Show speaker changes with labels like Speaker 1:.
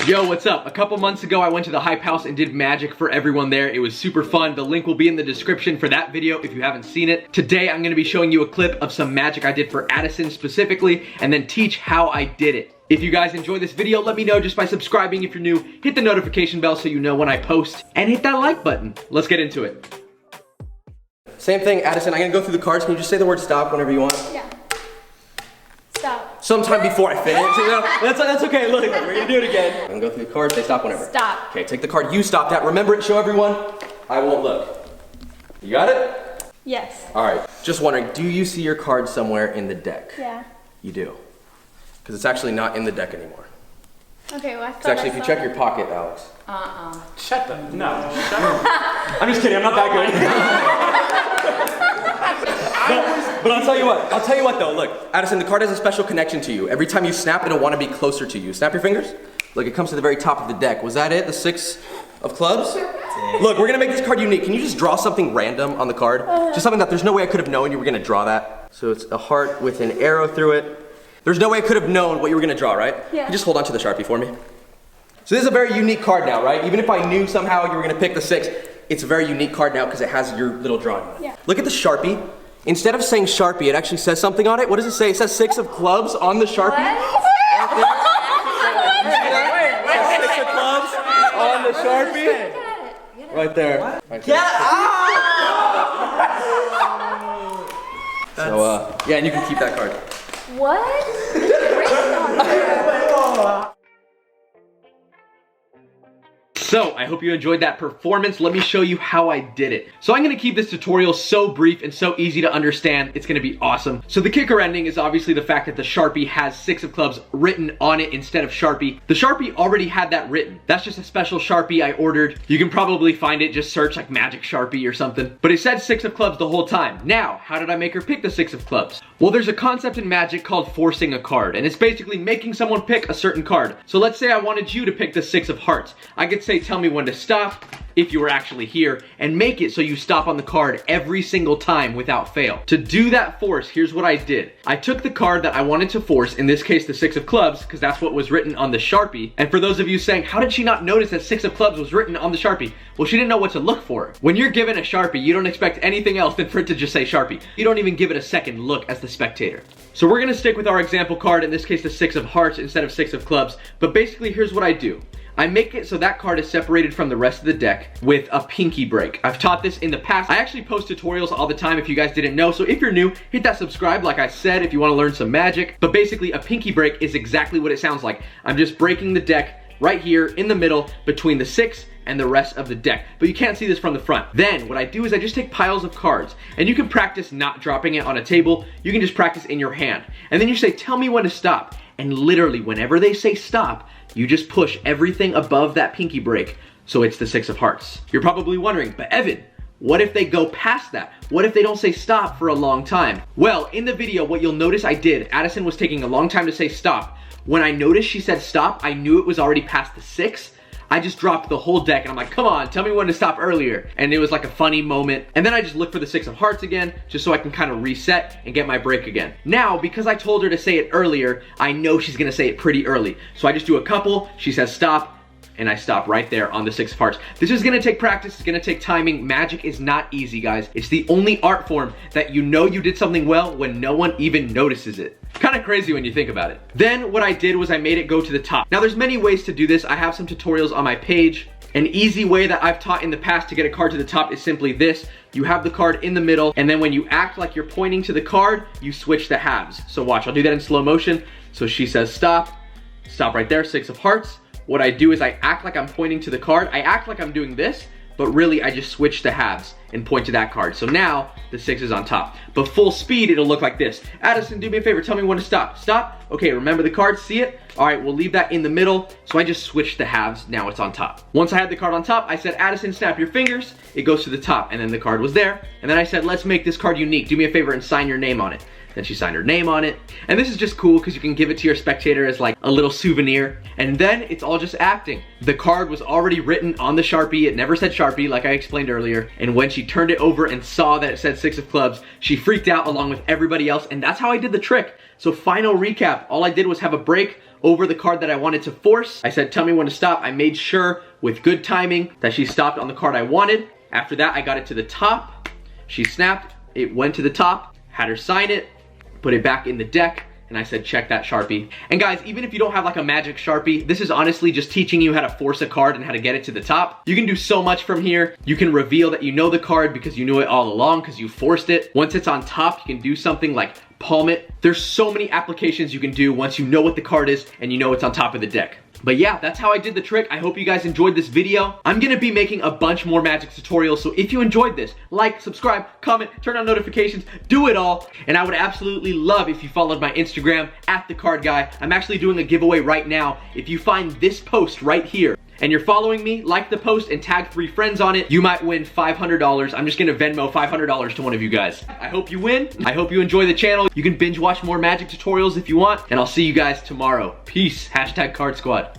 Speaker 1: Yo, what's up? A couple months ago, I went to the Hype House and did magic for everyone there. It was super fun. The link will be in the description for that video if you haven't seen it. Today, I'm gonna be showing you a clip of some magic I did for Addison specifically, and then teach how I did it. If you guys enjoy this video, let me know just by subscribing if you're new. Hit the notification bell so you know when I post, and hit that like button. Let's get into it.
Speaker 2: Same thing, Addison, I'm gonna go through the cards. Can you just say the word stop whenever you want?
Speaker 3: Yeah. Stop.
Speaker 2: Sometime before I finish. That's okay, look, we're gonna do it again. I'm gonna go through the cards, say stop whenever.
Speaker 3: Stop.
Speaker 2: Okay, take the card you stopped at. Remember it, show everyone. I won't look. You got it?
Speaker 3: Yes.
Speaker 2: All right, just wondering, do you see your card somewhere in the deck?
Speaker 3: Yeah.
Speaker 2: You do. Because it's actually not in the deck anymore.
Speaker 3: Okay, well I
Speaker 2: It's actually, if you check your pocket, Alex.
Speaker 1: Shut up. No. Shut up. I'm just kidding, I'm not that good.
Speaker 2: But I'll tell you what though, look, Addison, the card has a special connection to you. Every time you snap, it'll want to be closer to you. Snap your fingers. Look, it comes to the very top of the deck. Was that it, the 6 of clubs? Look, we're gonna make this card unique. Can you just draw something random on the card? Just something that there's no way I could have known you were gonna draw that. So it's a heart with an arrow through it. There's no way I could have known what you were gonna draw, right?
Speaker 3: Yeah.
Speaker 2: You just hold on to the Sharpie for me. So this is a very unique card now, right? Even if I knew somehow you were gonna pick the 6, it's a very unique card now because it has your little drawing on it.
Speaker 3: Yeah.
Speaker 2: Look at the Sharpie. Instead of saying Sharpie, it actually says something on it. What does it say? It says 6 of clubs on the Sharpie. Right there. 6 of clubs on the Sharpie. Right there. Right there. So, yeah, and you can keep that card.
Speaker 3: What?
Speaker 1: So, I hope you enjoyed that performance. Let me show you how I did it. So I'm gonna keep this tutorial so brief and so easy to understand. It's gonna be awesome. So the kicker ending is obviously the fact that the Sharpie has 6 of clubs written on it instead of Sharpie. The Sharpie already had that written. That's just a special Sharpie I ordered. You can probably find it, just search like Magic Sharpie or something. But it said 6 of clubs the whole time. Now, how did I make her pick the 6 of clubs? Well, there's a concept in Magic called forcing a card, and it's basically making someone pick a certain card. So let's say I wanted you to pick the 6 of hearts. I could say, tell me when to stop, if you were actually here, and make it so you stop on the card every single time without fail. To do that force, here's what I did. I took the card that I wanted to force, in this case the 6 of clubs, because that's what was written on the Sharpie. And for those of you saying, how did she not notice that 6 of clubs was written on the Sharpie? Well, she didn't know what to look for. When you're given a Sharpie, you don't expect anything else than for it to just say Sharpie. You don't even give it a second look as the spectator. So we're gonna stick with our example card, in this case the 6 of hearts instead of 6 of clubs. But basically, here's what I do. I make it so that card is separated from the rest of the deck with a pinky break. I've taught this in the past. I actually post tutorials all the time if you guys didn't know. So if you're new, hit that subscribe like I said if you want to learn some magic. But basically a pinky break is exactly what it sounds like. I'm just breaking the deck right here in the middle between the 6 and the rest of the deck. But you can't see this from the front. Then what I do is I just take piles of cards, and you can practice not dropping it on a table. You can just practice in your hand. And then you say, tell me when to stop. And literally whenever they say stop, you just push everything above that pinky break, so it's the 6 of hearts. You're probably wondering, but Evan, what if they go past that? What if they don't say stop for a long time? Well, in the video, what you'll notice I did, Addison was taking a long time to say stop. When I noticed she said stop, I knew it was already past the 6. I just dropped the whole deck and I'm like, come on, tell me when to stop earlier. And it was like a funny moment. And then I just look for the 6 of hearts again, just so I can kind of reset and get my break again. Now, because I told her to say it earlier, I know she's gonna say it pretty early. So I just do a couple, she says stop, and I stop right there on the 6 of hearts. This is gonna take practice, it's gonna take timing. Magic is not easy, guys. It's the only art form that you know you did something well when no one even notices it. Kind of crazy when you think about it. Then what I did was I made it go to the top. Now there's many ways to do this. I have some tutorials on my page. An easy way that I've taught in the past to get a card to the top is simply this. You have the card in the middle, and then when you act like you're pointing to the card, you switch the halves. So watch, I'll do that in slow motion. So she says stop, stop right there, 6 of hearts. What I do is I act like I'm pointing to the card. I act like I'm doing this, but really I just switch the halves and point to that card. So now the 6 is on top. But full speed, it'll look like this. Addison, do me a favor, tell me when to stop. Stop? Okay, remember the card, see it? All right, we'll leave that in the middle. So I just switched the halves, now it's on top. Once I had the card on top, I said, Addison, snap your fingers. It goes to the top, and then the card was there. And then I said, let's make this card unique. Do me a favor and sign your name on it. Then she signed her name on it. And this is just cool because you can give it to your spectator as like a little souvenir. And then it's all just acting. The card was already written on the Sharpie. It never said Sharpie like I explained earlier. And when she turned it over and saw that it said 6 of clubs, she freaked out along with everybody else. And that's how I did the trick. So final recap, all I did was have a break over the card that I wanted to force. I said, tell me when to stop. I made sure with good timing that she stopped on the card I wanted. After that, I got it to the top. She snapped, it went to the top, had her sign it, put it back in the deck, and I said, check that Sharpie. And guys, even if you don't have like a magic Sharpie, this is honestly just teaching you how to force a card and how to get it to the top. You can do so much from here. You can reveal that you know the card because you knew it all along because you forced it. Once it's on top, you can do something like palm it. There's so many applications you can do once you know what the card is and you know it's on top of the deck. But yeah, that's how I did the trick. I hope you guys enjoyed this video. I'm gonna be making a bunch more magic tutorials, so if you enjoyed this, like, subscribe, comment, turn on notifications, do it all. And I would absolutely love if you followed my Instagram, @thecardguy. I'm actually doing a giveaway right now. If you find this post right here, and you're following me, like the post and tag 3 friends on it, you might win $500. I'm just gonna Venmo $500 to one of you guys. I hope you win. I hope you enjoy the channel. You can binge watch more magic tutorials if you want, and I'll see you guys tomorrow. Peace. #CardSquad.